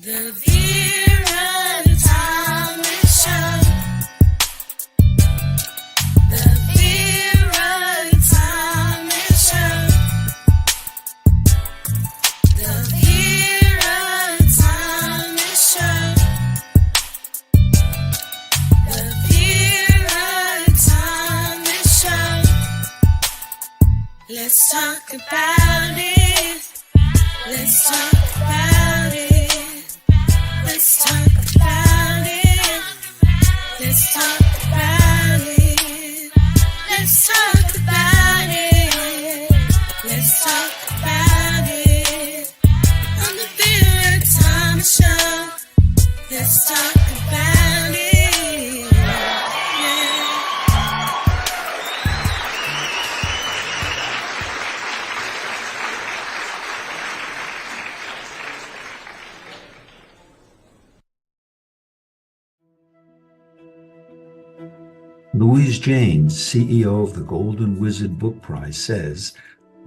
The Vera Thomas Show. The Vera Thomas Show. The Vera Thomas Show. The Vera Thomas Show. Let's talk about it. Let's talk about it. Let's talk about it. Let's talk about it. Let's talk about it. Let's talk about it. On the Vera Thomas Show. Let's talk about it. Yeah. Louise Janes, CEO of the Golden Wizard Book Prize, says,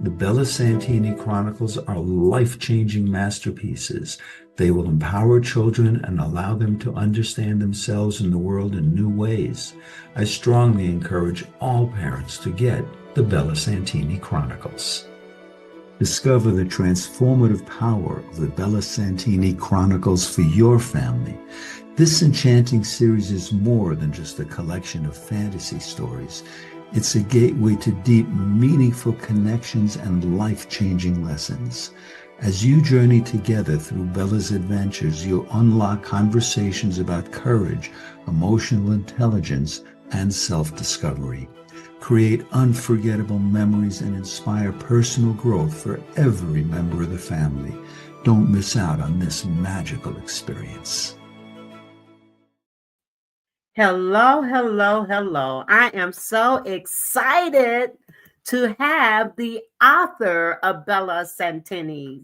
"The Bella Santini Chronicles are life-changing masterpieces. They will empower children and allow them to understand themselves and the world in new ways. I strongly encourage all parents to get the Bella Santini Chronicles." Discover the transformative power of the Bella Santini Chronicles for your family. This enchanting series is more than just a collection of fantasy stories. It's a gateway to deep, meaningful connections and life-changing lessons. As you journey together through Bella's adventures, you'll unlock conversations about courage, emotional intelligence, and self-discovery. Create unforgettable memories and inspire personal growth for every member of the family. Don't miss out on this magical experience. Hello, hello, hello. I am so excited to have the author of Bella Santini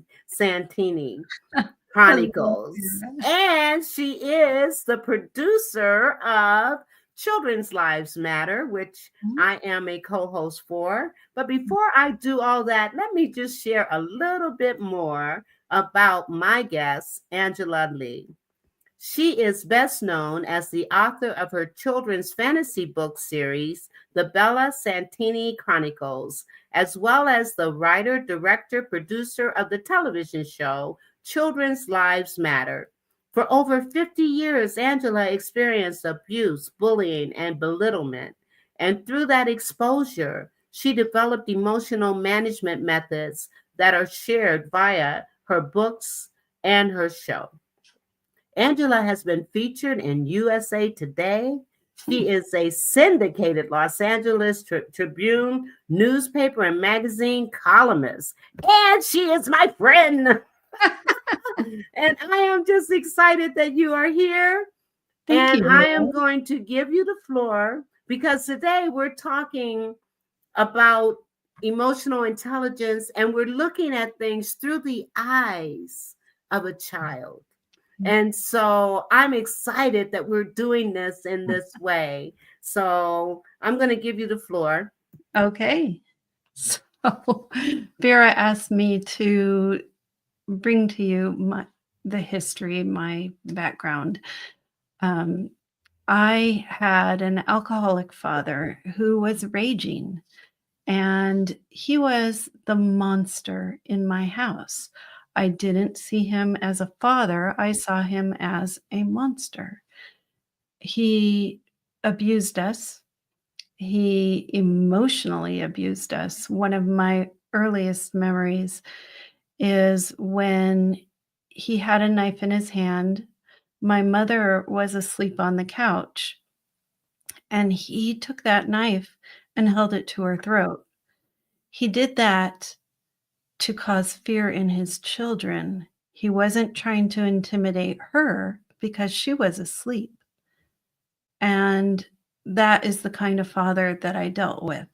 Chronicles. And she is the producer of Children's Lives Matter, which I am a co-host for. But before I do all that, let me just share a little bit more about my guest, Angela Lee. She is best known as the author of her children's fantasy book series, The Bella Santini Chronicles, as well as the writer, director, producer of the television show, Children's Lives Matter. For over 50 years, Angela experienced abuse, bullying, and belittlement. And through that exposure, she developed emotional management methods that are shared via her books and her show. Angela has been featured in USA Today. She is a syndicated Los Angeles Tribune newspaper and magazine columnist. And she is my friend. And I am just excited that you are here. Thank you. I am going to give you the floor because today we're talking about emotional intelligence and we're looking at things through the eyes of a child. And so I'm excited that we're doing this in this way. So I'm going to give you the floor. Okay. So Vera asked me to bring to you the history, my background. I had an alcoholic father who was raging, and he was the monster in my house. I didn't see him as a father. I saw him as a monster. He abused us. He emotionally abused us. One of my earliest memories is when he had a knife in his hand. My mother was asleep on the couch, and he took that knife and held it to her throat. He did that to cause fear in his children. He wasn't trying to intimidate her because she was asleep. And that is the kind of father that I dealt with.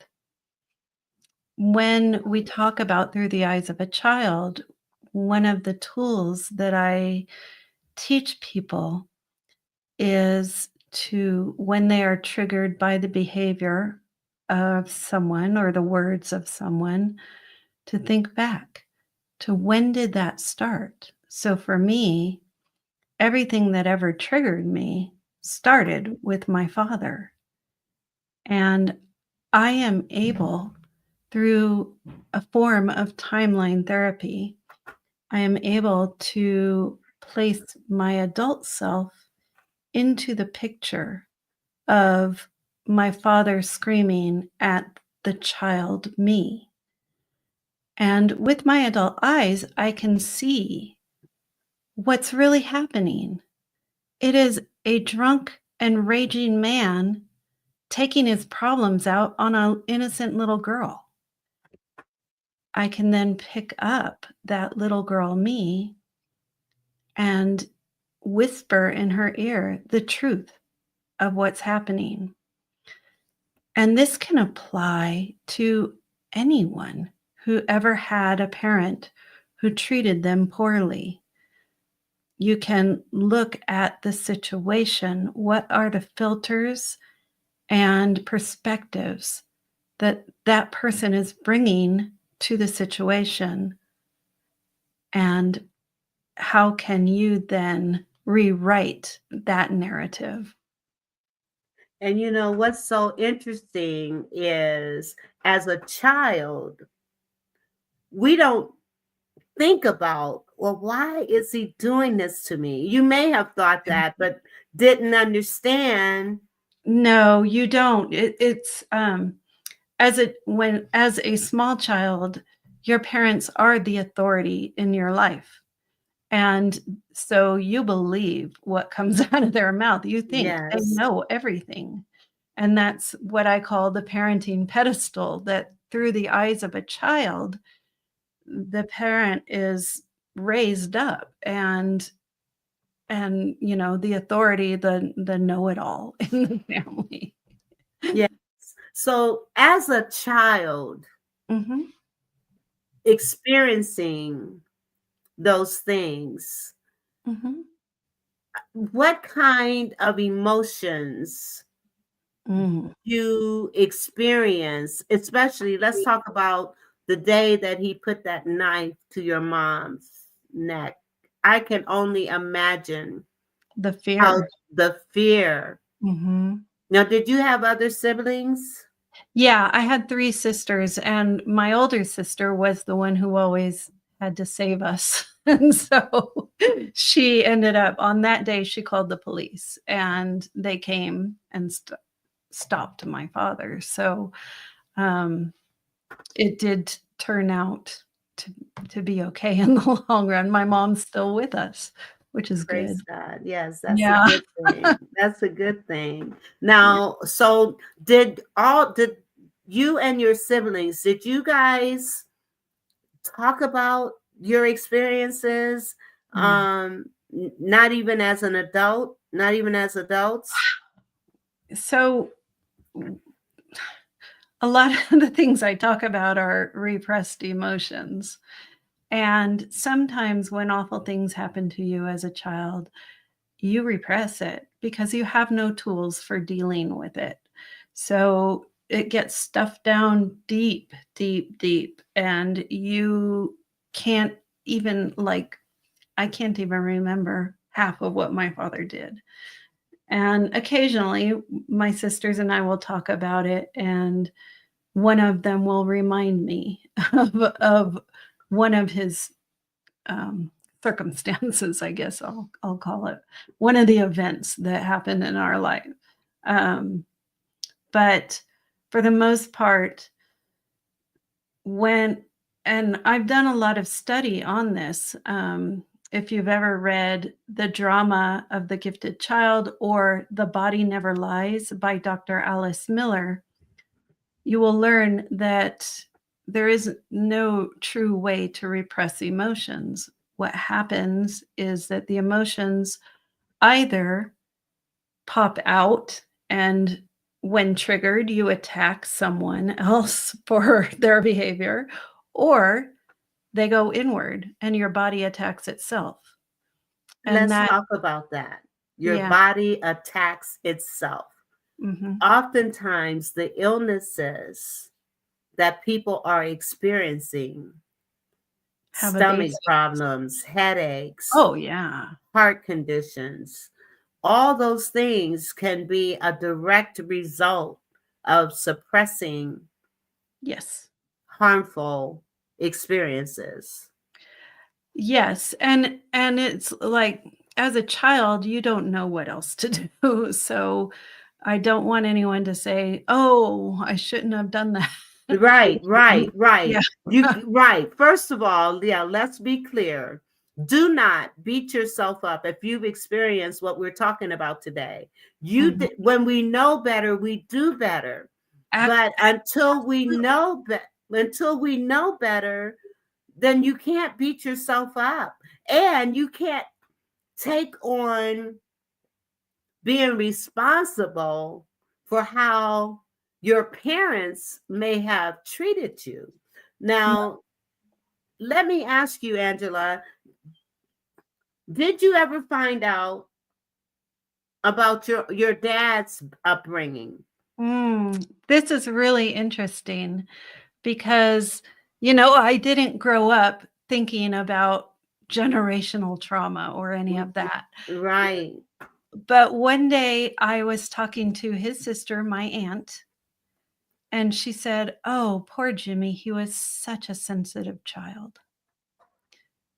When we talk about through the eyes of a child, one of the tools that I teach people is to, when they are triggered by the behavior of someone or the words of someone, to think back to when did that start? So for me, everything that ever triggered me started with my father. And I am able, through a form of timeline therapy, I am able to place my adult self into the picture of my father screaming at the child me. And with my adult eyes, I can see what's really happening. It is a drunk and raging man taking his problems out on an innocent little girl. I can then pick up that little girl me and whisper in her ear the truth of what's happening. And this can apply to anyone who ever had a parent who treated them poorly. You can look at the situation. What are the filters and perspectives that that person is bringing to the situation? And how can you then rewrite that narrative? And you know what's so interesting is, as a child, we don't think about, well, why is he doing this to me? You may have thought that, but didn't understand. No, you don't. It's as a small child, your parents are the authority in your life. And so you believe what comes out of their mouth. You think they Yes. know everything. And that's what I call the parenting pedestal, that through the eyes of a child, the parent is raised up and the authority, the know-it-all in the family. Yes. So as a child Mhm, experiencing those things, mhm, what kind of emotions mm. you experience, especially let's talk about the day that he put that knife to your mom's neck. I can only imagine The how fear. the fear. Mhm. Now, did you have other siblings? Yeah, I had 3 sisters, and my older sister was the one who always had to save us. And so she ended up on that day, she called the police, and they came and stopped my father. So, um, it did turn out to be okay in the long run. My mom's still with us, which is Praise good. God. Yes, that's a Yeah. good thing. That's a good thing. Now, so did you and your siblings, did you guys talk about your experiences? No. Not even as an adult, not even as adults? So, a lot of the things I talk about are repressed emotions. And sometimes when awful things happen to you as a child, you repress it because you have no tools for dealing with it. So it gets stuffed down deep, deep, deep. And you can't even, like, I can't even remember half of what my father did. And occasionally, my sisters and I will talk about it, and one of them will remind me of one of his um, circumstances, I guess I'll call it, one of the events that happened in our life. Um, but for the most part, when and I've done a lot of study on this. If you've ever read The Drama of the Gifted Child or The Body Never Lies by Dr. Alice Miller, you will learn that there is no true way to repress emotions. What happens is that the emotions either pop out, and when triggered, you attack someone else for their behavior, or they go inward and your body attacks itself. And Let's that, talk about that. Your yeah. body attacks itself. Mhm. Oftentimes, the illnesses that people are experiencing have a stomach basis. problems, headaches, Oh, yeah. heart conditions. All those things can be a direct result of suppressing Yes. harmful experiences. Yes. And it's like as a child, you don't know what else to do. So I don't want anyone to say, "Oh, I shouldn't have done that." Right, right, Yeah. right. Right. First of all, yeah, let's be clear. Do not beat yourself up if you've experienced what we're talking about today. Mhm. When we know better, we do better. Ac But until we know better, then you can't beat yourself up, and you can't take on being responsible for how your parents may have treated you. Now, let me ask you, Angela, did you ever find out about your dad's upbringing? This is really interesting because, I didn't grow up thinking about generational trauma or any of that. Right. But one day I was talking to his sister, my aunt, and she said, "Oh, poor Jimmy, he was such a sensitive child."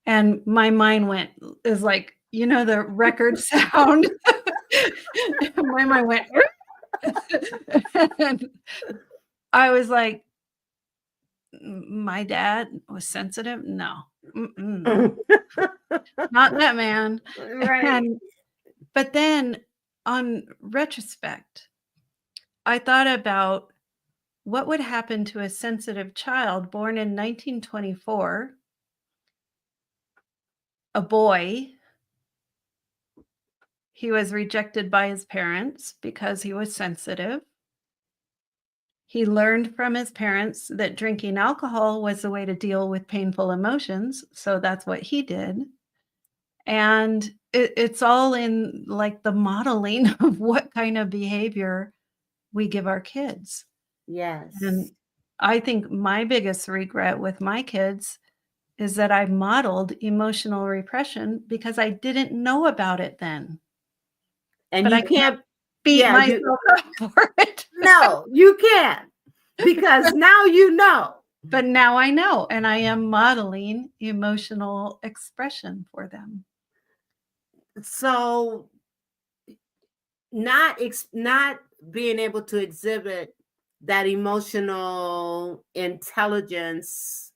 And my mind went is like, the record sound. My mind went, and I was like, My dad was sensitive? No. Mm-mm. Not that man." Right. And but then on retrospect, I thought about what would happen to a sensitive child born in 1924, a boy. He was rejected by his parents because he was sensitive. He learned from his parents that drinking alcohol was the way to deal with painful emotions, so that's what he did. And it's all in, like, the modeling of what kind of behavior we give our kids. Yes. And I think my biggest regret with my kids is that I modeled emotional repression because I didn't know about it then, And but I you can't can't, beat yeah, myself up for it. no, you can't, because now you know. But now I know, and I am modeling emotional expression for them. So not being able to exhibit that emotional intelligence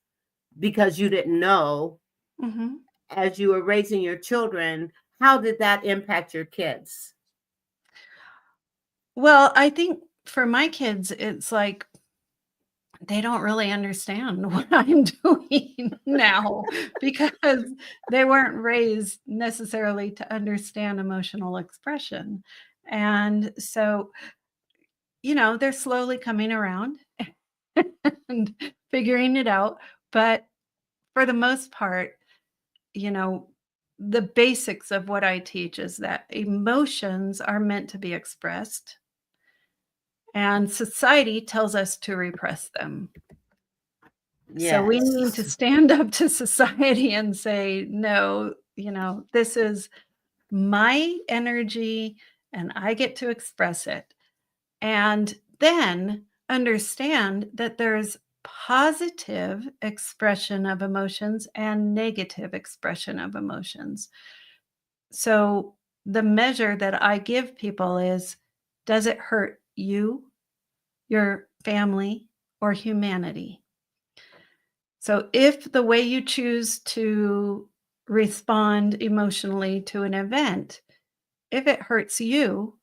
because you didn't know Mhm. as you were raising your children, how did that impact your kids? Well, I think for my kids, it's like they don't really understand what I'm doing now because they weren't raised necessarily to understand emotional expression. And so, they're slowly coming around and figuring it out. But for the most part, you know, the basics of what I teach is that emotions are meant to be expressed, and society tells us to repress them. So we need to Yes. stand up to society and say, "No, this is my energy and I get to express it." And then understand that there's positive expression of emotions and negative expression of emotions. So the measure that I give people is, does it hurt you, your family, or humanity? So if the way you choose to respond emotionally to an event, if it hurts you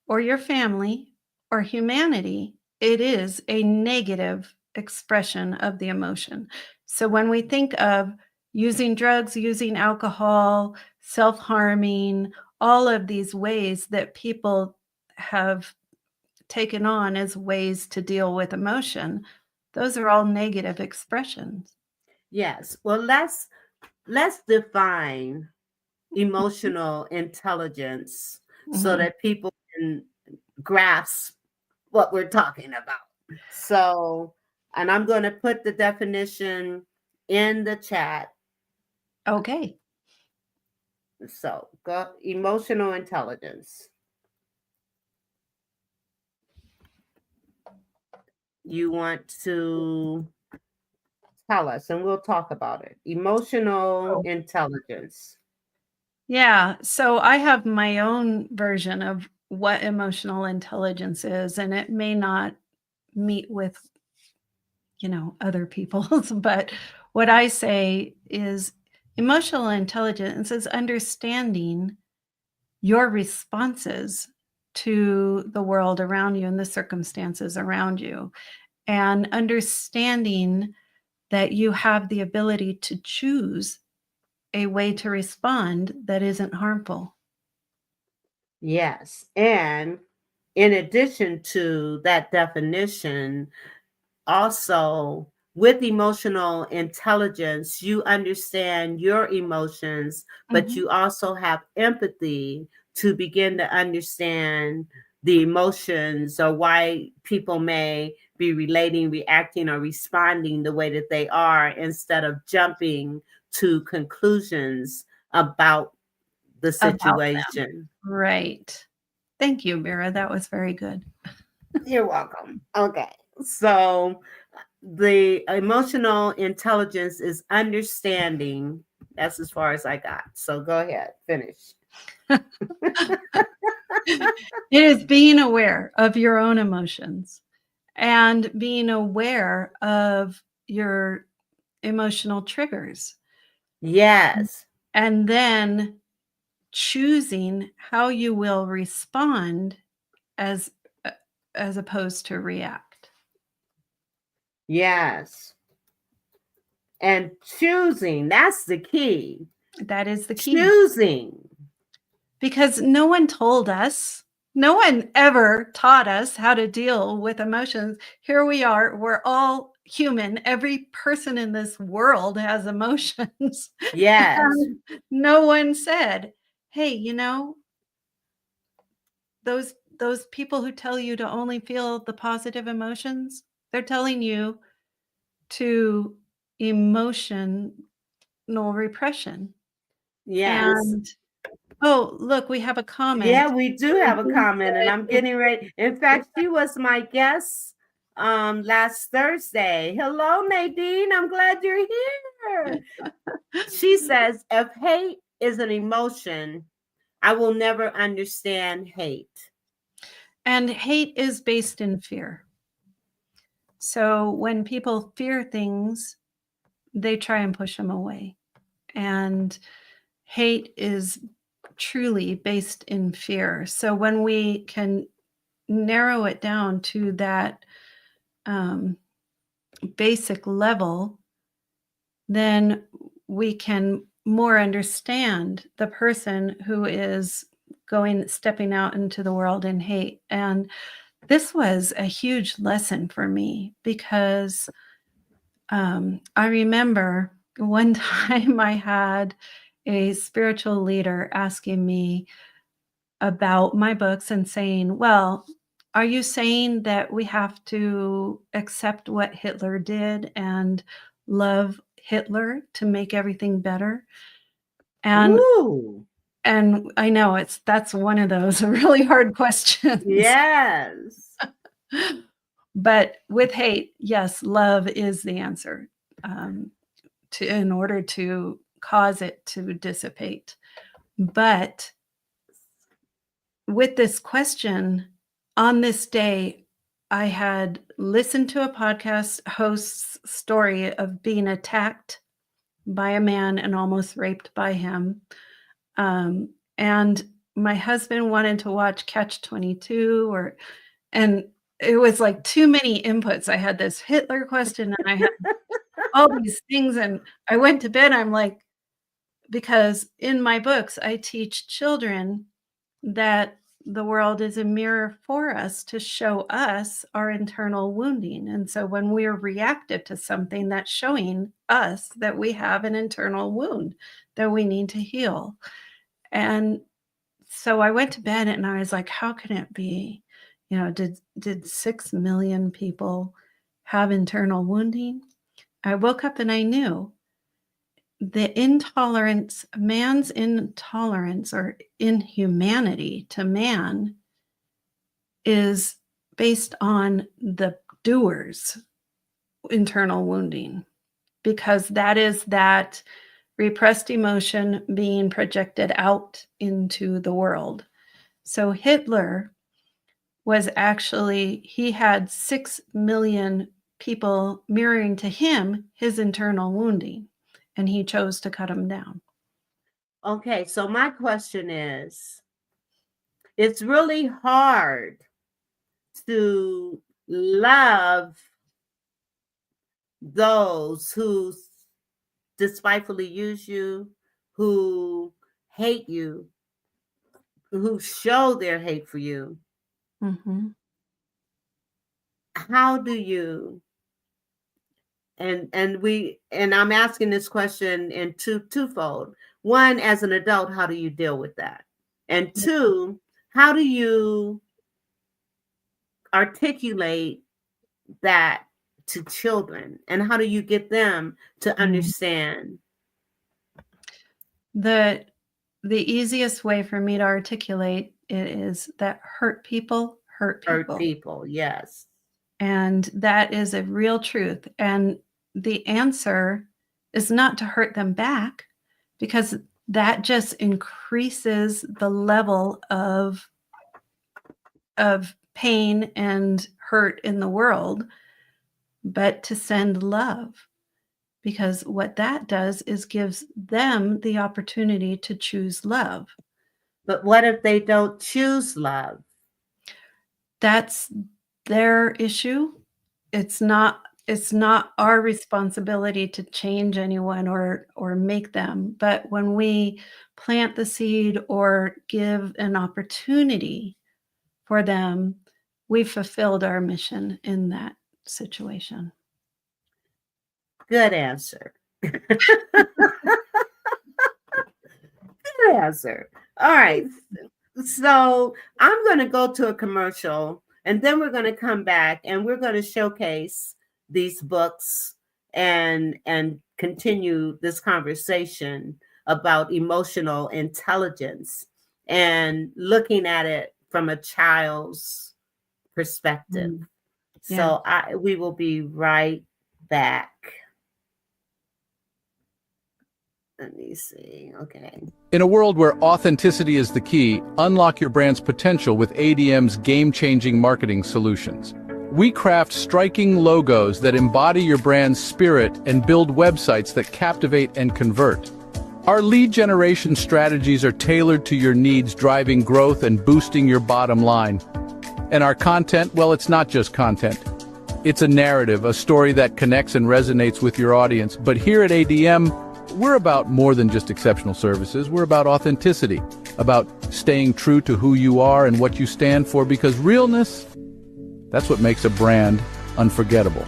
or your family or humanity, it is a negative expression of the emotion. So when we think of using drugs, using alcohol, self harming, all of these ways that people have taken on as ways to deal with emotion, those are all negative expressions. Yes. Well, let's define emotional intelligence so Mhm. that people can grasp what we're talking about. So, and I'm going to put the definition in the chat. Okay. So go emotional intelligence. You want to tell us, and we'll talk about it. Emotional intelligence. Yeah. So I have my own version of what emotional intelligence is, and it may not meet with, other people's, but what I say is emotional intelligence is understanding your responses to the world around you and the circumstances around you, and understanding that you have the ability to choose a way to respond that isn't harmful. Yes. And in addition to that definition, also with emotional intelligence, you understand your emotions, but you also have empathy to begin to understand the emotions or why people may be relating, reacting, or responding the way that they are instead of jumping to conclusions about the About situation. Right. Thank you, Vera. That was very good. You're welcome. Okay. So the emotional intelligence is understanding. That's as far as I got. So go ahead, finish. It is being aware of your own emotions and being aware of your emotional triggers, Yes. and then choosing how you will respond as as opposed to react. Yes. And choosing, that's the key. That is the key. Choosing. Because no one told us, no one ever taught us how to deal with emotions. Here we are, we're all human. Every person in this world has emotions. Yes. And no one said, hey, those people who tell you to only feel the positive emotions, they're telling you to emotional repression. Yes. And oh, look, we have a comment. Yeah, we do have a comment, and I'm getting ready. In fact, she was my guest last Thursday. Hello, Nadine. I'm glad you're here. She says, if hate is an emotion, I will never understand hate. And hate is based in fear. So when people fear things, they try and push them away. And hate is truly based in fear. So when we can narrow it down to that basic level, then we can more understand the person who is stepping out into the world in hate. And this was a huge lesson for me because I remember one time I had a spiritual leader asking me about my books and saying, well, are you saying that we have to accept what Hitler did and love Hitler to make everything better? And Ooh. and I know that's one of those really hard questions. Yes. But with hate, yes, love is the answer in order to cause it to dissipate. But with this question, on this day, I had listened to a podcast host's story of being attacked by a man and almost raped by him. And my husband wanted to watch Catch 22 and it was like too many inputs. I had this Hitler question and I had all these things, and I went to bed. I'm like, because in my books, I teach children that the world is a mirror for us to show us our internal wounding. And so when we're reactive to something, that's showing us that we have an internal wound that we need to heal. And so I went to bed and I was like, how can it be? Did 6 million people have internal wounding? I woke up and I knew the intolerance, man's intolerance or inhumanity to man is based on the doer's internal wounding, because that is that repressed emotion being projected out into the world. So Hitler was actually, he had 6 million people mirroring to him his internal wounding, and he chose to cut them down. Okay, so my question is, it's really hard to love those who despitefully use you, who hate you, who show their hate for you. Mm-hmm. How do you, and I'm asking this question in twofold. One, as an adult, how do you deal with that? And two, how do you articulate that to children, and how do you get them to understand? The easiest way for me to articulate it is that hurt people hurt people. Hurt people, yes. And that is a real truth. And the answer is not to hurt them back, because that just increases the level of pain and hurt in the world, but to send love. Because what that does is gives them the opportunity to choose love. But what if they don't choose love? That's their issue. It's not our responsibility to change anyone or make them. But when we plant the seed or give an opportunity for them, we've fulfilled our mission in that situation. Good answer. Good answer. All right. So I'm going to go to a commercial, and then we're going to come back and we're going to showcase these books and continue this conversation about emotional intelligence and looking at it from a child's perspective. Yeah. So we will be right back. Let me see. Okay. In a world where authenticity is the key, unlock your brand's potential with ADM's game-changing marketing solutions. We craft striking logos that embody your brand's spirit and build websites that captivate and convert. Our lead generation strategies are tailored to your needs, driving growth and boosting your bottom line. And our content, well, it's not just content. It's a narrative, a story that connects and resonates with your audience. But here at ADM, we're about more than just exceptional services. We're about authenticity, about staying true to who you are and what you stand for, because realness, that's what makes a brand unforgettable.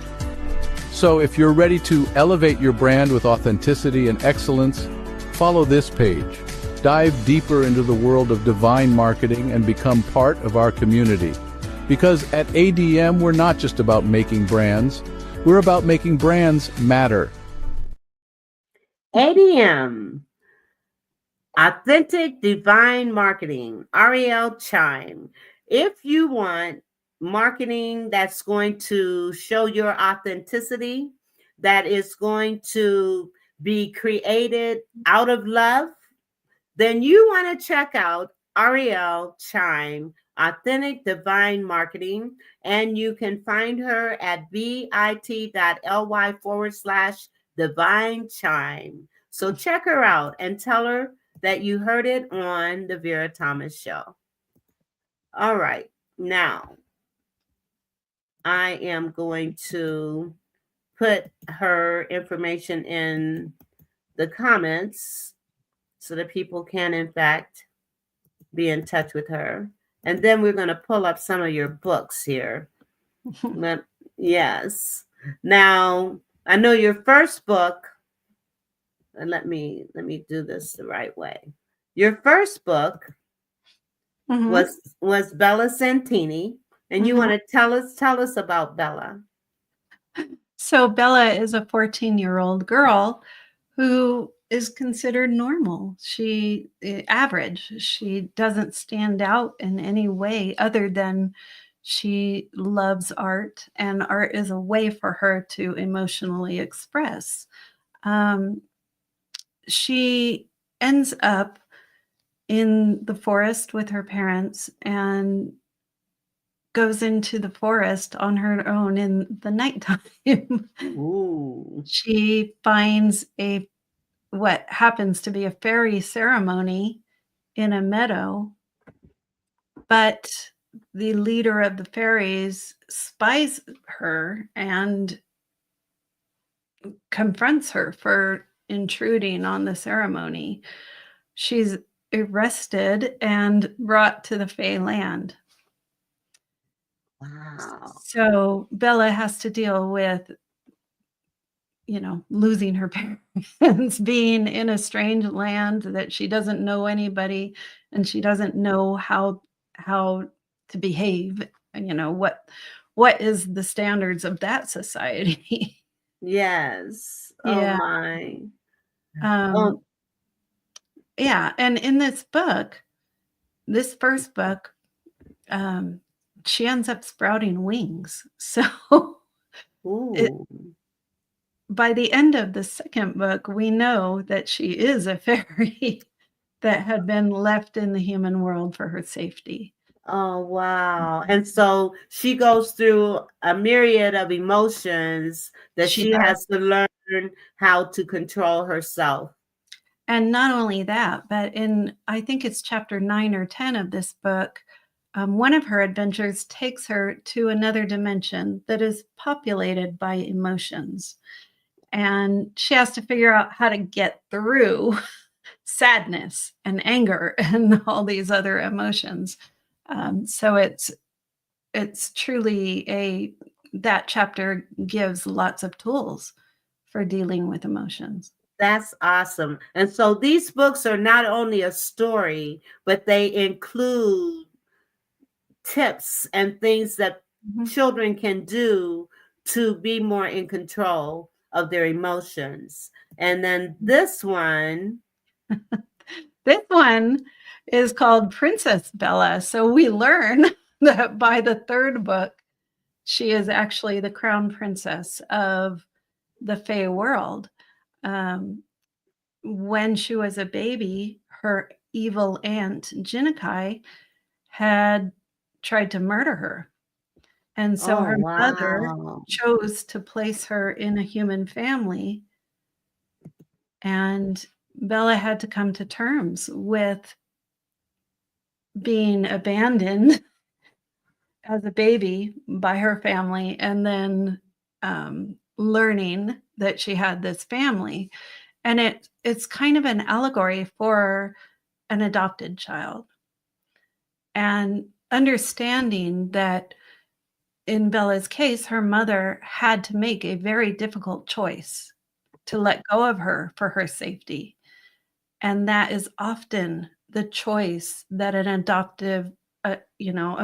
So if you're ready to elevate your brand with authenticity and excellence, follow this page. Dive deeper into the world of divine marketing and become part of our community. Because at ADM, we're not just about making brands, we're about making brands matter. ADM, Authentic Divine Marketing, Ariel Chime. If you want marketing that's going to show your authenticity, that is going to be created out of love, then you want to check out Ariel Chime, Authentic Divine Marketing, and you can find her at bit.ly/Divine Chime. So check her out and tell her that you heard it on the Vera Thomas Show. All right. Now, I am going to put her information in the comments so that people can, in fact, be in touch with her. And then we're going to pull up some of your books here. Yes. Now, I know your first book, and let me do this the right way. Your first book was Bella Santini, and you want to tell us about Bella. So Bella is a 14-year-old girl who is considered normal. She average. She doesn't stand out in any way other than she loves art, and art is a way for her to emotionally express. Um, she ends up in the forest with her parents and goes into the forest on her own in the nighttime. Ooh. She finds what happens to be a fairy ceremony in a meadow, but the leader of the fairies spies her and confronts her for intruding on the ceremony. She's arrested and brought to the Fey land. Wow. So Bella has to deal with, losing her parents, being in a strange land that she doesn't know anybody, and she doesn't know how to behave, and what is the standards of that society. Yes. Oh Yeah. my. Um, Oh, yeah, and in this first book, she ends up sprouting wings. So it ooh. by the end of the second book, we know that she is a fairy that had been left in the human world for her safety. Oh, wow. And so she goes through a myriad of emotions that She she does. has to learn how to control herself. And not only that, but I think it's chapter 9 or 10 of this book, one of her adventures takes her to another dimension that is populated by emotions. And she has to figure out how to get through sadness and anger and all these other emotions. So it's truly that chapter gives lots of tools for dealing with emotions. That's awesome. And so these books are not only a story, but they include tips and things that Mhm. children can do to be more in control of their emotions. And then this one, This one is called Princess Bella. So we learn that by the third book, she is actually the crown princess of the Fey world. Um, when she was a baby, her evil aunt, Jinikai, had tried to murder her. And so oh, her mother wow. chose to place her in a human family, and Bella had to come to terms with being abandoned as a baby by her family, and then learning that she had this family. And it's kind of an allegory for an adopted child, and understanding that in Bella's case, her mother had to make a very difficult choice to let go of her for her safety. And that is often the choice that an adoptive, a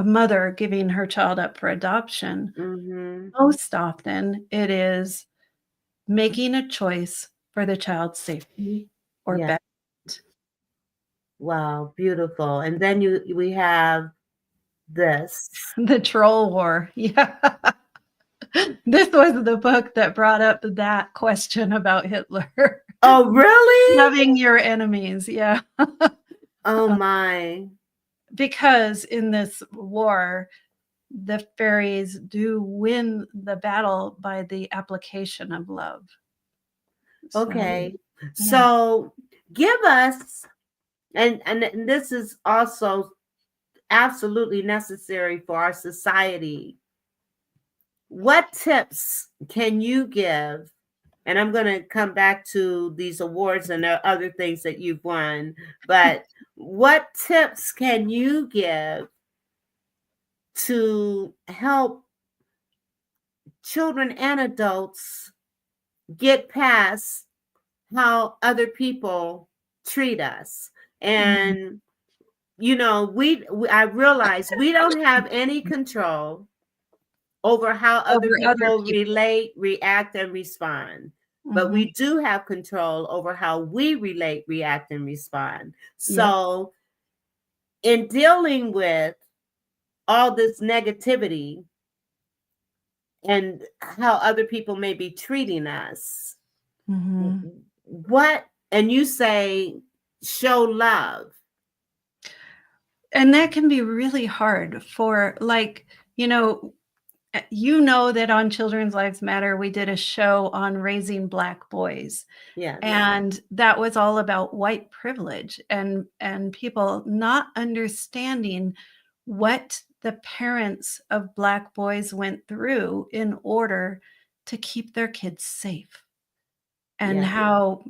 mother giving her child up for adoption, Mm-hmm. most often it is making a choice for the child's safety or Yeah. best. Wow, beautiful. And then we have this. The Troll War. Yeah. This was the book that brought up that question about Hitler. Oh, really? Loving your enemies. Yeah. Oh my. Because in this war, the fairies do win the battle by the application of love. So, Okay. yeah. So give us, and this is also absolutely necessary for our society. What tips can you give? And I'm going to come back to these awards and other things that you've won, but what tips can you give to help children and adults get past how other people treat us? Mhm. And I realize we don't have any control over how other Over other people people. relate, react, and respond. but Mhm. we do have control over how we relate, react, and respond. Yep. So, in dealing with all this negativity and how other people may be treating us, Mhm. what, and you say, show love. And that can be really hard for, like, you know that on Children's Lives Matter, we did a show on raising Black boys. Yes. And that was all about white privilege and people not understanding what the parents of Black boys went through in order to keep their kids safe. And Yeah. how,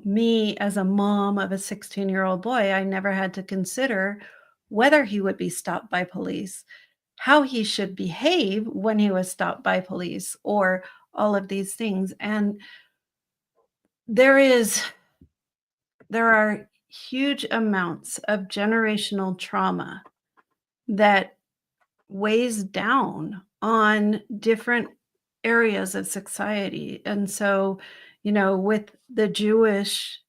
me as a mom of a 16-year-old boy, I never had to consider whether he would be stopped by police, how he should behave when he was stopped by police, or all of these things. And there are huge amounts of generational trauma that weighs down on different areas of society. And so, with the Jewish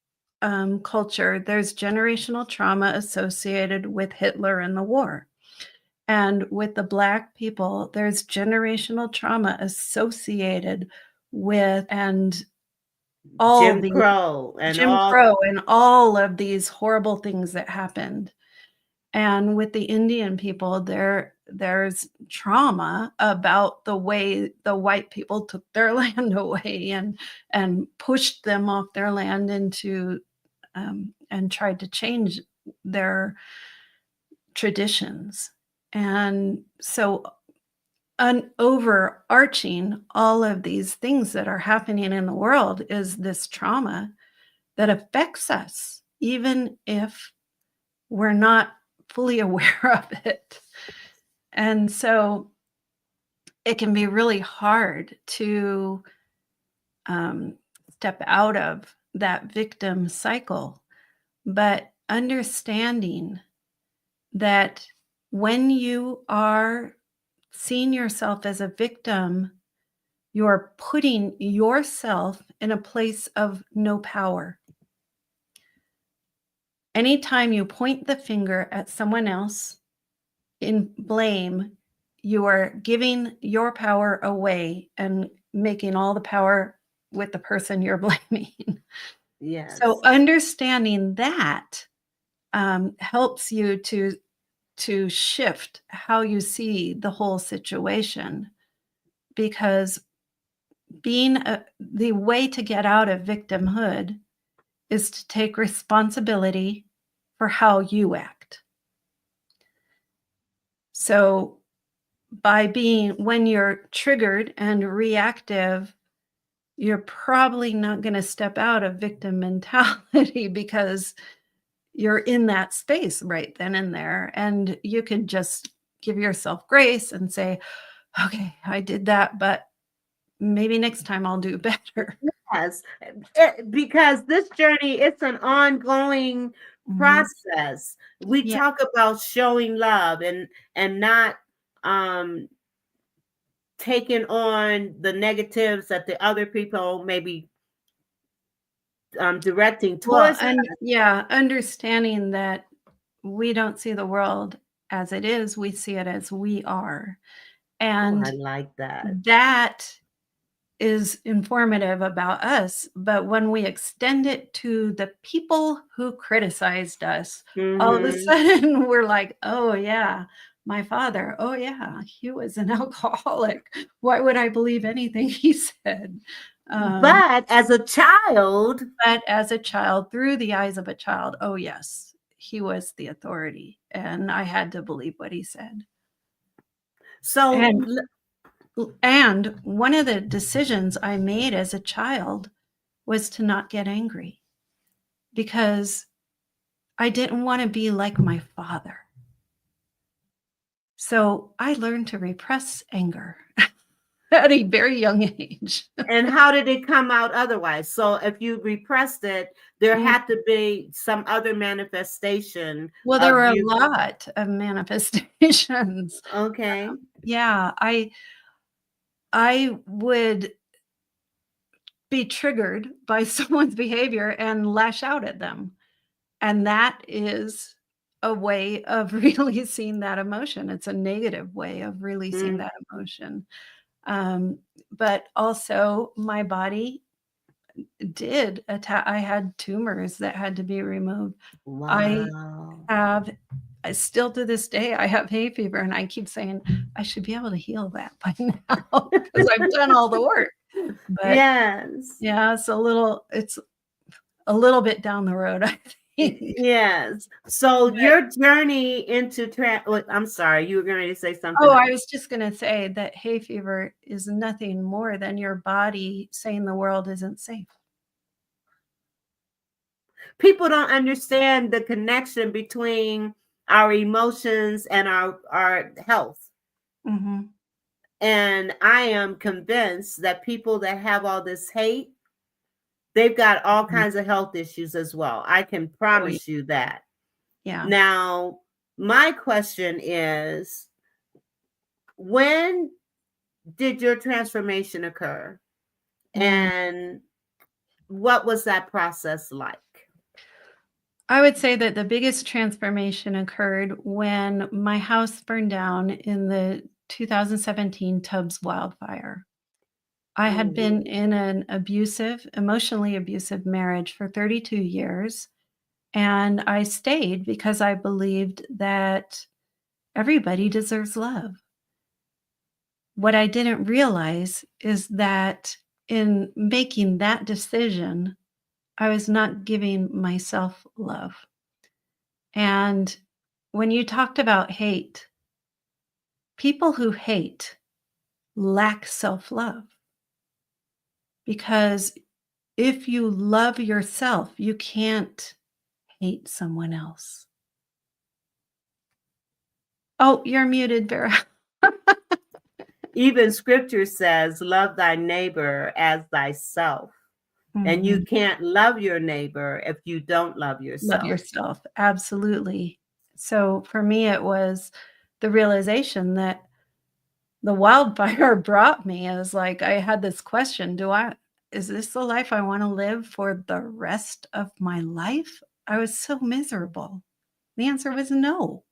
culture, there's generational trauma associated with Hitler and the war. And with the Black people, there's generational trauma associated with and all Jim the Crow and Jim all. Crow and all of these horrible things that happened. And with the Indian people, there's trauma about the way the white people took their land away and pushed them off their land into and tried to change their traditions. And so overarching all of these things that are happening in the world is this trauma that affects us, even if we're not fully aware of it. And so it can be really hard to step out of that victim cycle. But understanding that when you are seeing yourself as a victim, you're putting yourself in a place of no power. Anytime you point the finger at someone else in blame, you are giving your power away and making all the power with the person you're blaming. Yes. So understanding that helps you to shift how you see the whole situation, because the way to get out of victimhood is to take responsibility for how you act. So when you're triggered and reactive, you're probably not going to step out of victim mentality because you're in that space right then and there. And you can just give yourself grace and say, okay, I did that, but maybe next time I'll do better. Yes, because this journey, it's an ongoing process. We Yeah. talk about showing love and not taking on the negatives that the other people may be directing Well, towards us. and understanding that we don't see the world as it is, we see it as we are. Oh, And I like that. that is informative about us. But when we extend it to the people who criticized us, all of a Mhm. sudden we're like, oh, yeah, my father, oh, yeah, he was an alcoholic. Why would I believe anything he said? But as a child, Through the eyes of a child, oh, yes, he was the authority. And I had to believe what he said. so And one of the decisions I made as a child was to not get angry, because I didn't want to be like my father. So I learned to repress anger at a very young age. and how did it come out otherwise? So if you repressed it, there had to be some other manifestation. Well, there of were you. a lot of manifestations. Okay. Yeah, I would be triggered by someone's behavior and lash out at them. And that is a way of releasing that emotion. It's a negative way of releasing that emotion. But also my body did attack. I had tumors that had to be removed. Wow. I still to this day, I have hay fever, and I keep saying I should be able to heal that by now because I've done all the work. But Yes. yeah, it's a little bit down the road, I think. Yes. So your journey into I'm sorry, you were going to say something Oh, else. I was just gonna say that hay fever is nothing more than your body saying the world isn't safe. People don't understand the connection between our emotions and our health. Mhm. And I am convinced that people that have all this hate, they've got all Mhm. kinds of health issues as well. I can Oh, promise you that. yeah. Now, my question is, when did your transformation occur? And what was that process like? I would say that the biggest transformation occurred when my house burned down in the 2017 Tubbs wildfire. I had been in an emotionally abusive marriage for 32 years, and I stayed because I believed that everybody deserves love. What I didn't realize is that in making that decision, I was not giving myself love. And when you talked about hate, people who hate lack self love because if you love yourself, you can't hate someone else. Oh, you're muted, Vera. Even scripture says, love thy neighbor as thyself. And you Mhm. can't love your neighbor if you don't love Love yourself. yourself. Absolutely. So for me, it was the realization that the wildfire brought me is like, I had this question, is this the life I want to live for the rest of my life? I was so miserable. The answer was no.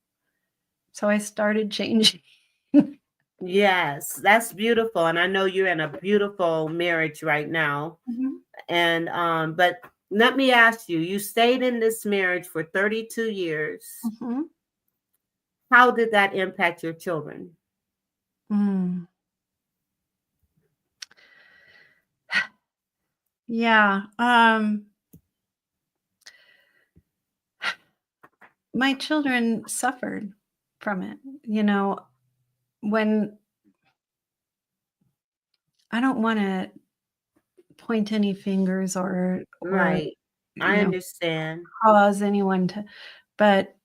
So I started changing. Yes, that's beautiful. And I know you're in a beautiful marriage right now. Mhm. And but let me ask you, you stayed in this marriage for 32 years. Mhm. How did that impact your children? Mm. Yeah. My children suffered from it. When I don't want to point any fingers or Right. you I know understand. cause anyone to, but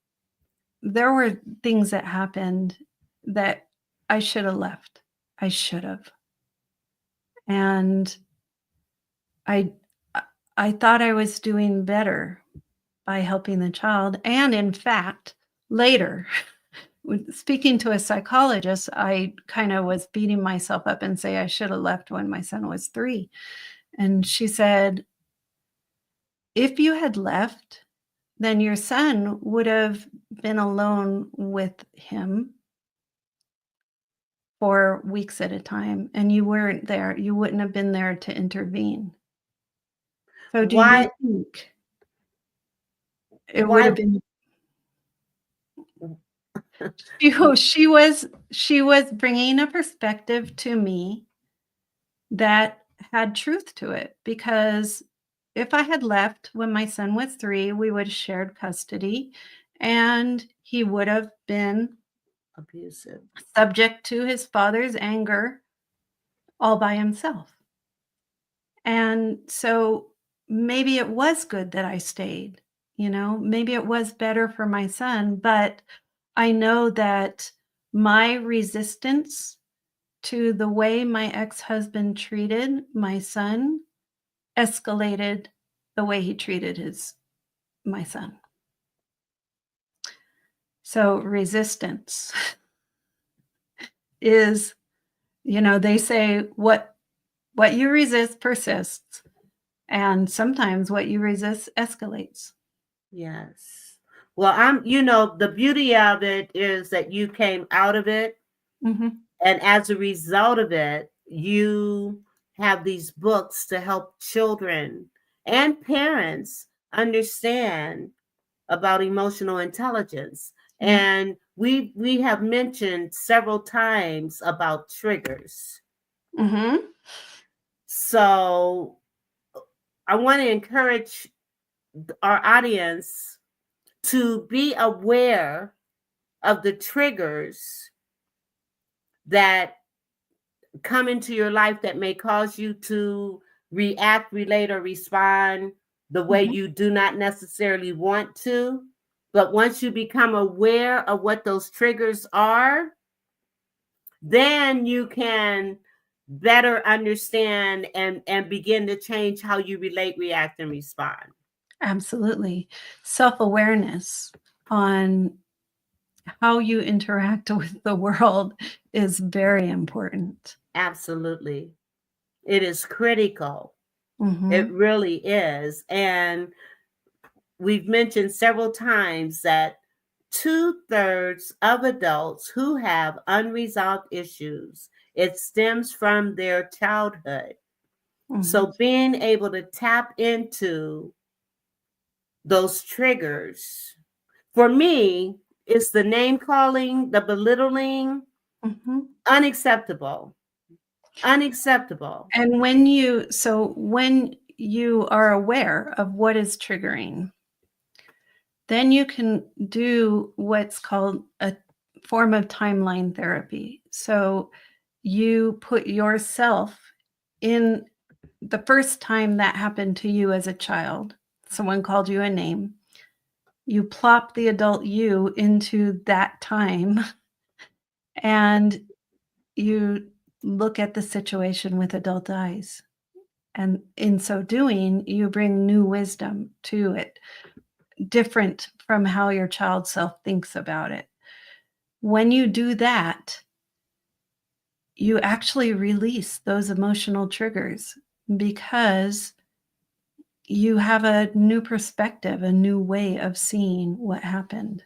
there were things that happened that I should have left. I should have. And I I thought I was doing better by helping the child, and in fact, later, when speaking to a psychologist, I kinda was beating myself up and say I should have left when my son was 3, and she said, "If you had left, then your son would have been alone with him for weeks at a time, and you weren't there. You wouldn't have been there to intervene. So do you Why think it would why have been." She was bringing a perspective to me that had truth to it, because if I had left when my son was 3, we would have shared custody, and he would have been abusive? subject to his father's anger all by himself. And so maybe it was good that I stayed, maybe it was better for my son, but I know that my resistance to the way my ex-husband treated my son escalated the way he treated my son. So resistance is, they say, What you resist persists, and sometimes what you resist escalates. Yes. Well, the beauty of it is that you came out of it. Mm-hmm. And as a result of it, you have these books to help children and parents understand about emotional intelligence. Yeah. And we have mentioned several times about triggers. Mm-hmm. So I want to encourage our audience to be aware of the triggers that come into your life that may cause you to react, relate, or respond the way Mm-hmm. you do not necessarily want to. But once you become aware of what those triggers are, then you can better understand and begin to change how you relate, react, and respond. Absolutely. Self-awareness on how you interact with the world is very important. Absolutely. It is critical. Mm-hmm. It really is. And we've mentioned several times that 2/3 of adults who have unresolved issues, it stems from their childhood. Mm-hmm. So being able to tap into those triggers, for me, it's the name calling, the belittling, Mm-hmm. unacceptable. Unacceptable. And when you are aware of what is triggering, then you can do what's called a form of timeline therapy. So you put yourself in the first time that happened to you as a child. Someone called you a name. You plop the adult you into that time and you look at the situation with adult eyes. And in so doing, you bring new wisdom to it, different from how your child self thinks about it. When you do that, you actually release those emotional triggers because you have a new perspective, a new way of seeing what happened.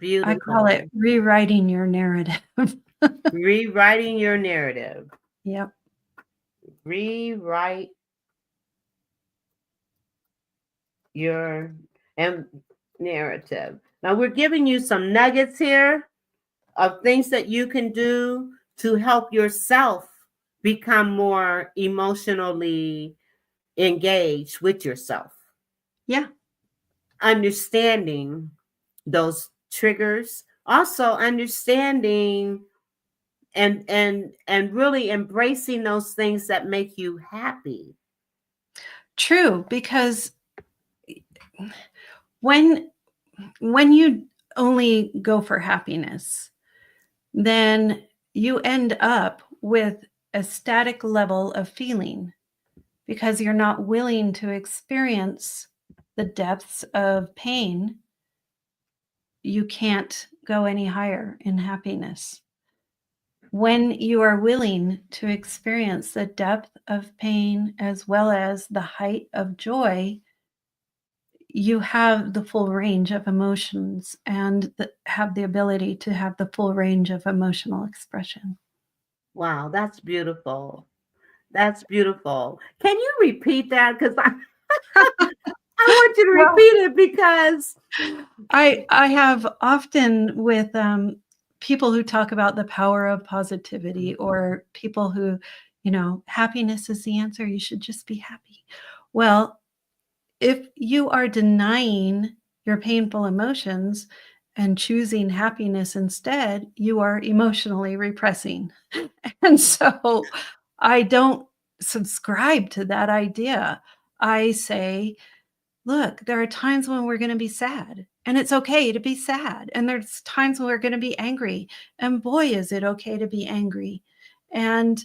I call it Beautiful. rewriting your narrative. Rewriting your narrative. Yep. Rewrite your narrative. Now we're giving you some nuggets here of things that you can do to help yourself become more emotionally engaged with yourself. Yeah. Understanding those triggers, also understanding and really embracing those things that make you happy. True, because when you only go for happiness, then you end up with a static level of feeling because you're not willing to experience the depths of pain. You can't go any higher in happiness. When you are willing to experience the depth of pain as well as the height of joy, you have the full range of emotions and have the ability to have the full range of emotional expression. Wow, that's beautiful. That's beautiful. Can you repeat that? Because I want you to Well, repeat it because I have often with people who talk about the power of positivity or people who, happiness is the answer. You should just be happy. Well, if you are denying your painful emotions and choosing happiness instead, you are emotionally repressing. And so I don't subscribe to that idea. I say, look, there are times when we're going to be sad, and it's okay to be sad. And there's times when we're going to be angry, and boy, is it okay to be angry. And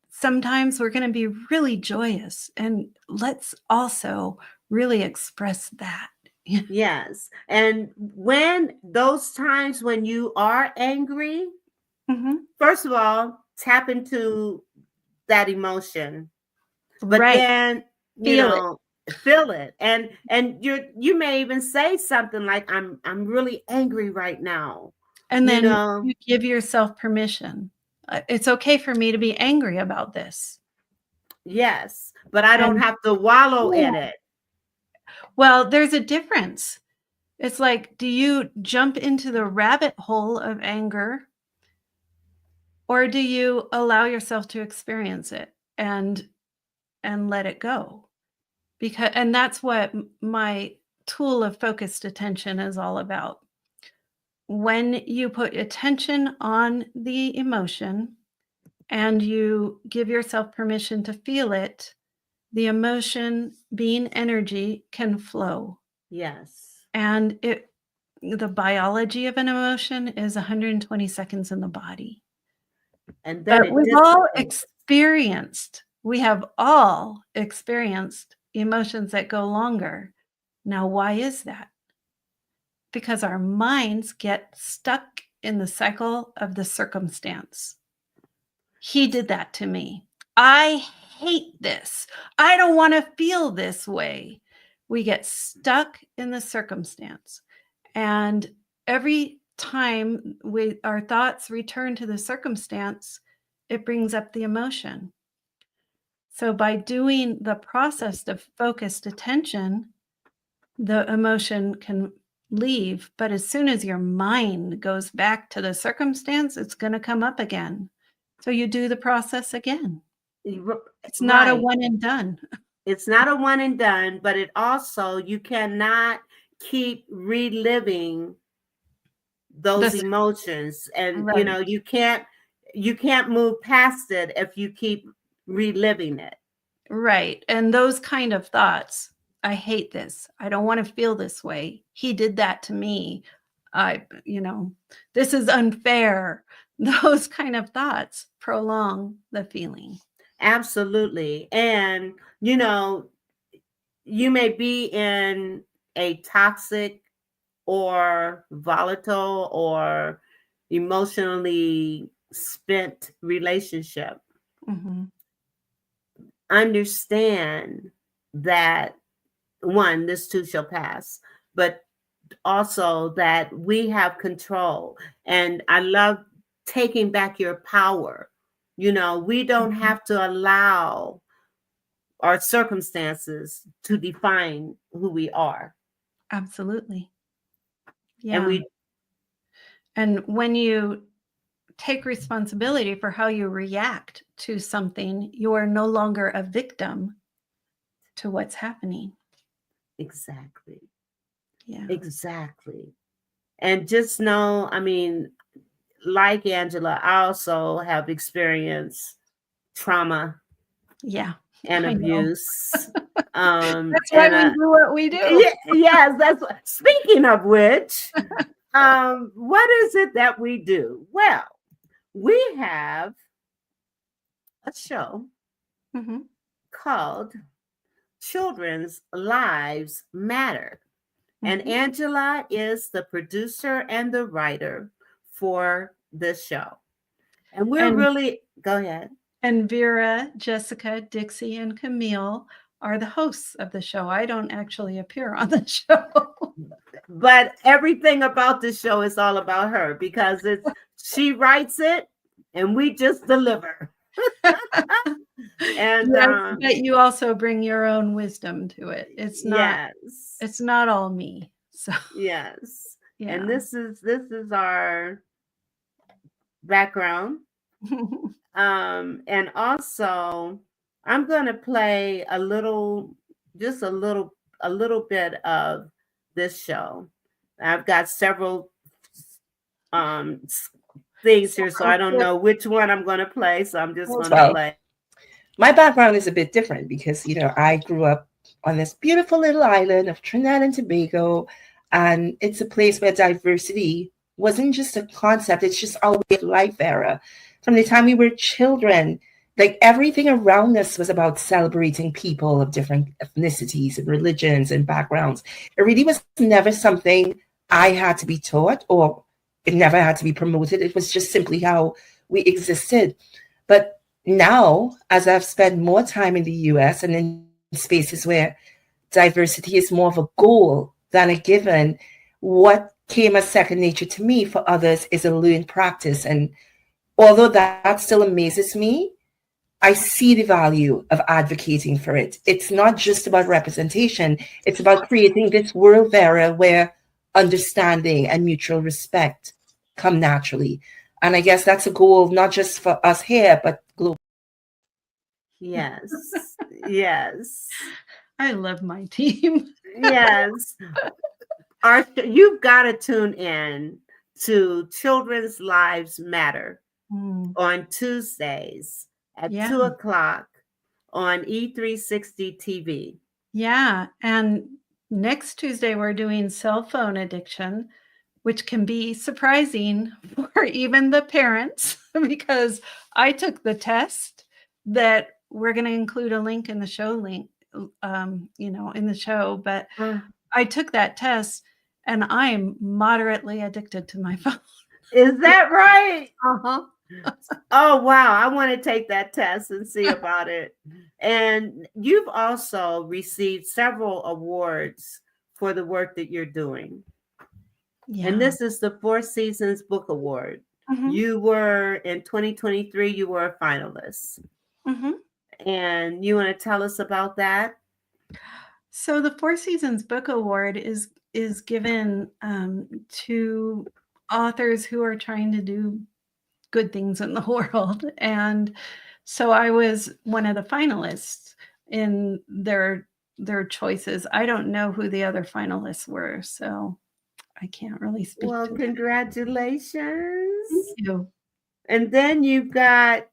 sometimes we're going to be really joyous, and let's also really express that. yes. And when those times when you are angry, Mhm. first of all, tap into that emotion, but Right. then feel it, and you may even say something like, I'm really angry right now, And you then know. you give yourself permission. It's okay for me to be angry about this. Yes, but I don't And have to wallow in it. well, there's a difference. It's like, do you jump into the rabbit hole of anger, or do you allow yourself to experience it and let it go? Because and that's what my tool of focused attention is all about. When you put attention on the emotion and you give yourself permission to feel it, the emotion, being energy, can flow. Yes. And the biology of an emotion is 120 seconds in the body. And then But it we have all experienced emotions that go longer. Now, why is that? Because our minds get stuck in the cycle of the circumstance. He did that to me. I hate this. I don't want to feel this way. We get stuck in the circumstance. And every time our thoughts return to the circumstance, it brings up the emotion. So by doing the process of focused attention, the emotion can leave. But as soon as your mind goes back to the circumstance, it's going to come up again. So you do the process again. It's not a one and done. It's not a one and done, but it also, you cannot keep reliving those emotions. And Right. you can't move past it if you keep reliving it. Right. And those kind of thoughts, I hate this. I don't want to feel this way. He did that to me. This is unfair. Those kind of thoughts prolong the feeling. Absolutely. And you may be in a toxic or volatile or emotionally spent relationship. Mm-hmm. Understand that, one, this too shall pass, but also that we have control. And I love taking back your power. We don't Mm-hmm. have to allow our circumstances to define who we are. Absolutely. Yeah. And And when you take responsibility for how you react to something, you are no longer a victim to what's happening. exactly. Yeah. Exactly. And just know, like Angela, I also have experienced trauma, Yeah. and abuse. That's why we do what we do. Yes, that's speaking of which, what is it that we do? Well, we have a show Mm-hmm. called Children's Lives Matter. And Mm-hmm. Angela is the producer and the writer for this show. And go ahead. And Vera, Jessica, Dixie, and Camille are the hosts of the show. I don't actually appear on the show. But everything about this show is all about her, because she writes it and we just deliver. And yes, but you also bring your own wisdom to it. It's not all me. So yes. yeah. And this is our background. And also I'm going to play a little bit of this show. I've got several things here, so I don't know which one I'm going to play, so I'm just going to play. My background is a bit different because I grew up on this beautiful little island of Trinidad and Tobago, and it's a place where diversity wasn't just a concept, it's just our way of life era. From the time we were children, like everything around us was about celebrating people of different ethnicities and religions and backgrounds. It really was never something I had to be taught, or it never had to be promoted. It was just simply how we existed. But now, as I've spent more time in the US and in spaces where diversity is more of a goal than a given, what came as second nature to me for others is a learned practice. And although that still amazes me, I see the value of advocating for it. It's not just about representation, it's about creating this world, Vera, where understanding and mutual respect come naturally. And I guess that's a goal not just for us here, but globally. Yes. Yes. I love my team. Yes. You've got to tune in to Children's Lives Matter on Tuesdays at 2:00 on E360 TV. Yeah. And next Tuesday, we're doing cell phone addiction, which can be surprising for even the parents because I took the test that we're going to include a link in the show link, in the show. But I took that test and I'm moderately addicted to my phone. Is that right? Uh-huh. Oh, wow. I want to take that test and see about it. And you've also received several awards for the work that you're doing. Yeah. And this is the 4 Seasons Book Award. Mm-hmm. You were, in 2023, you were a finalist. Mm-hmm. And you want to tell us about that? So the 4 Seasons Book Award is given to authors who are trying to do good things in the world. And so I was one of the finalists in their choices. I don't know who the other finalists were, so I can't really speak. Well, congratulations. Thank you. And then you've got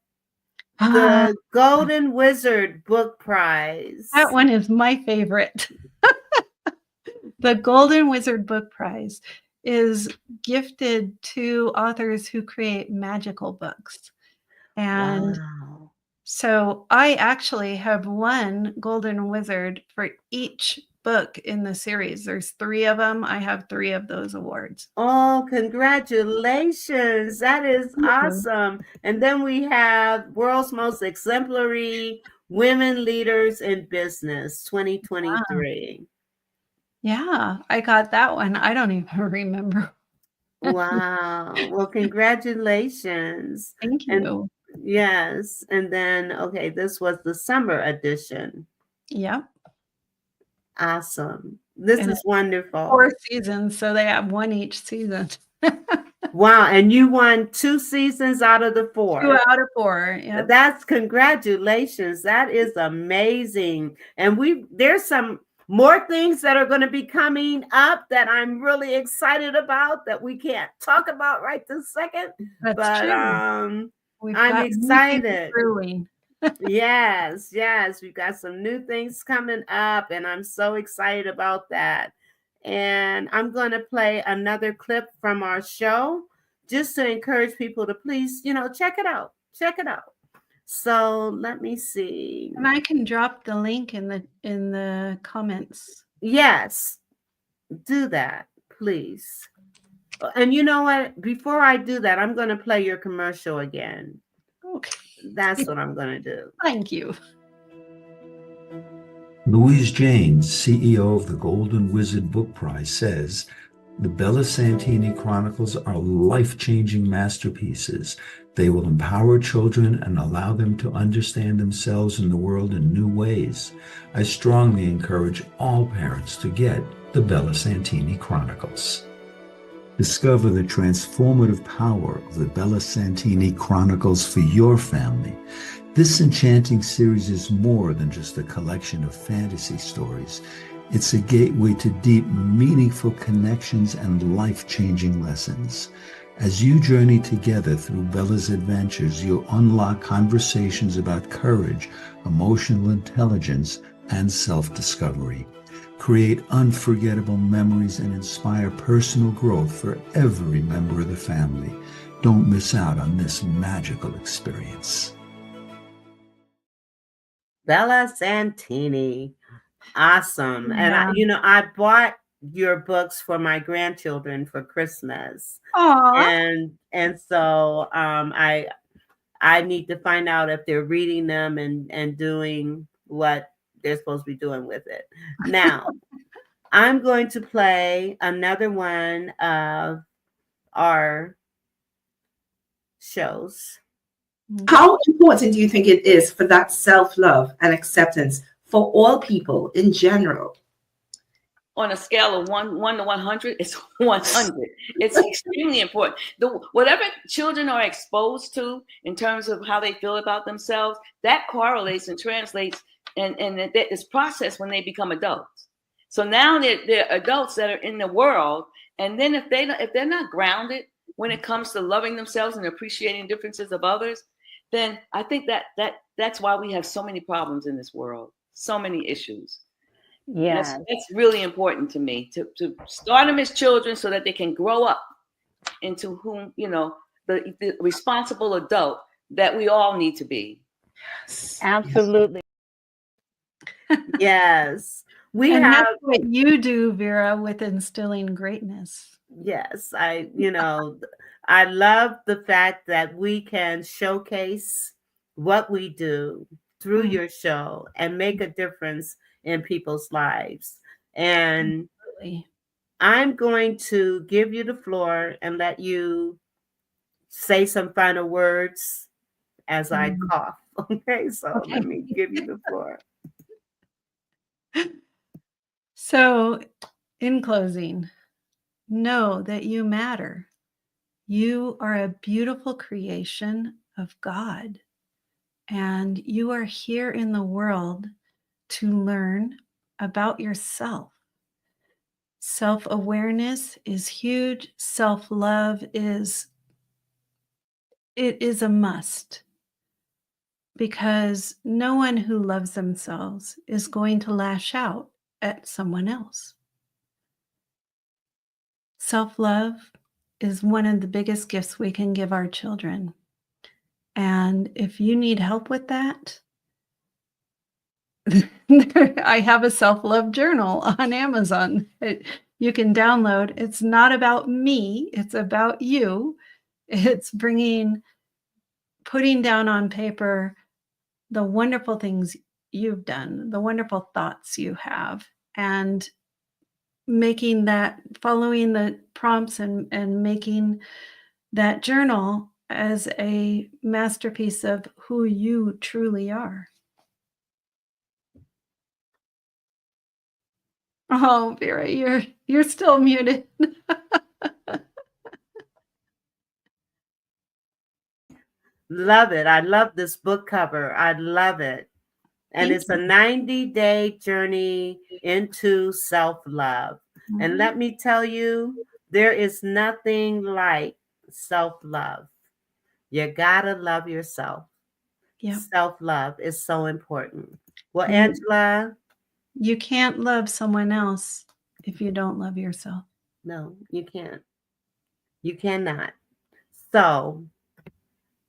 the Golden Wizard Book Prize. That one is my favorite. The Golden Wizard Book Prize is gifted to authors who create magical books. And so I actually have won Golden Wizard for each book in the series. There's 3 of them. I have 3 of those awards. Oh, congratulations. That is awesome. And then we have World's Most Exemplary Women Leaders in Business 2023. Yeah, I got that one. I don't even remember. Wow. Well, congratulations. Thank you. And, yes. And then, okay, this was the summer edition. Yep. Awesome. This is wonderful. 4 seasons, so they have 1 each season. Wow. And you won 2 seasons out of the 4. 2 out of 4. Yeah. That's congratulations. That is amazing. And there's some more things that are going to be coming up that I'm really excited about that we can't talk about right this second. That's true. I'm excited. Yes. We've got some new things coming up, and I'm so excited about that. And I'm going to play another clip from our show just to encourage people to please, check it out. Check it out. So let me see. And I can drop the link in the comments. Yes, do that, please. And you know what? Before I do that, I'm going to play your commercial again. Okay. That's what I'm going to do. Thank you. Louise Janes, CEO of the Golden Wizard Book Prize, says, "The Bella Santini Chronicles are life-changing masterpieces. They will empower children and allow them to understand themselves and the world in new ways. I strongly encourage all parents to get the Bella Santini Chronicles." Discover the transformative power of the Bella Santini Chronicles for your family. This enchanting series is more than just a collection of fantasy stories. It's a gateway to deep, meaningful connections and life-changing lessons. As you journey together through Bella's adventures, you'll unlock conversations about courage, emotional intelligence, and self-discovery. Create unforgettable memories and inspire personal growth for every member of the family. Don't miss out on this magical experience. Bella Santini. Awesome. And I bought your books for my grandchildren for Christmas. Aww. And so I need to find out if they're reading them and doing what they're supposed to be doing with it. Now, I'm going to play another one of our shows. How important do you think it is for that self-love and acceptance for all people in general? On a scale of one to 100, it's 100. It's extremely important. Whatever children are exposed to in terms of how they feel about themselves, that correlates and translates and is processed when they become adults. So now they're adults that are in the world, and then if they're not grounded when it comes to loving themselves and appreciating differences of others, then I think that's why we have so many problems in this world, so many issues. Yeah. That's really important to me, to start them as children so that they can grow up into whom, the responsible adult that we all need to be. Absolutely. Yes. And that's what you do, Vera, with instilling greatness. Yes. I love the fact that we can showcase what we do through your show and make a difference in people's lives. And I'm going to give you the floor and let you say some final words as I cough. Okay, so let me give you the floor. So, in closing, know that you matter. You are a beautiful creation of God, and you are here in the world to learn about yourself. Self-awareness is huge. Self-love is a must, because no one who loves themselves is going to lash out at someone else. Self-love is one of the biggest gifts we can give our children. And if you need help with that, I have a self-love journal on Amazon. You can download. It's not about me, it's about you. It's putting down on paper the wonderful things you've done, the wonderful thoughts you have, and following the prompts and making that journal as a masterpiece of who you truly are. Oh, Vera, you're still muted. Love it. I love this book cover. I love it. And it's a 90-day journey into self-love. And let me tell you, there is nothing like self-love. You gotta love yourself. Yep. Self-love is so important. Well, Angela, you can't love someone else if you don't love yourself. No, you can't. You cannot. So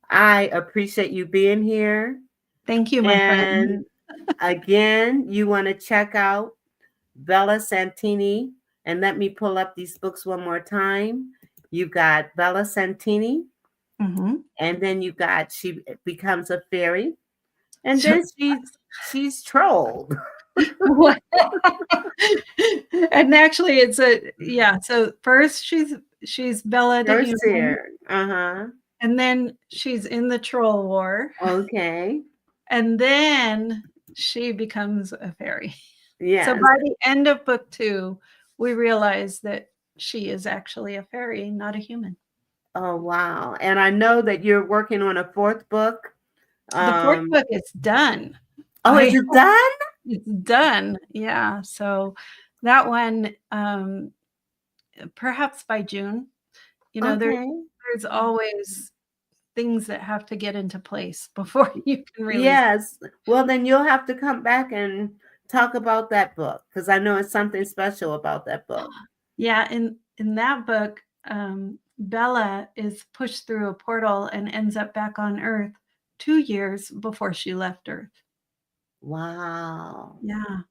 I appreciate you being here. Thank you, my friend. And again, you want to check out Bella Santini. And let me pull up these books one more time. You've got Bella Santini. And then you got She Becomes a Fairy. And then she's trolled. And actually it's so first she's Bella the human. And then she's in the troll war. Okay. And then she becomes a fairy. Yeah. So by the end of book 2, we realize that she is actually a fairy, not a human. Oh, wow. And I know that you're working on a 4th book. The 4th book is done. Oh, is it done? It's done. Yeah. So that one, perhaps by June, there's always things that have to get into place before you can release. Yes. Well, then you'll have to come back and talk about that book, because I know it's something special about that book. Yeah. In that book, Bella is pushed through a portal and ends up back on Earth 2 years before she left Earth. Wow. Yeah.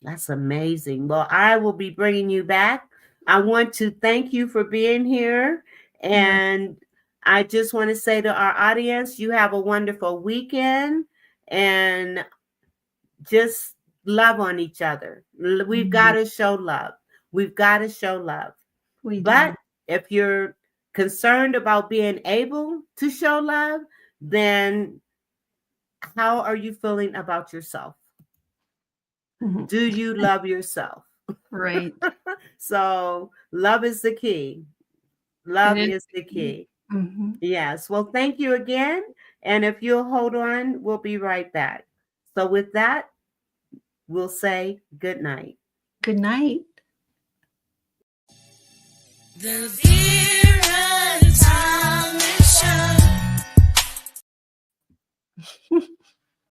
That's amazing. Well, I will be bringing you back. I want to thank you for being here. And I just want to say to our audience, you have a wonderful weekend and just love on each other. We've got to show love. We've got to show love. But if you're concerned about being able to show love, then how are you feeling about yourself? Do you love yourself? Right. So love is the key. Love is the key. Mm-hmm. Yes. Well, thank you again. And if you'll hold on, we'll be right back. So with that, we'll say good night. Good night. The Vera Thomas Show.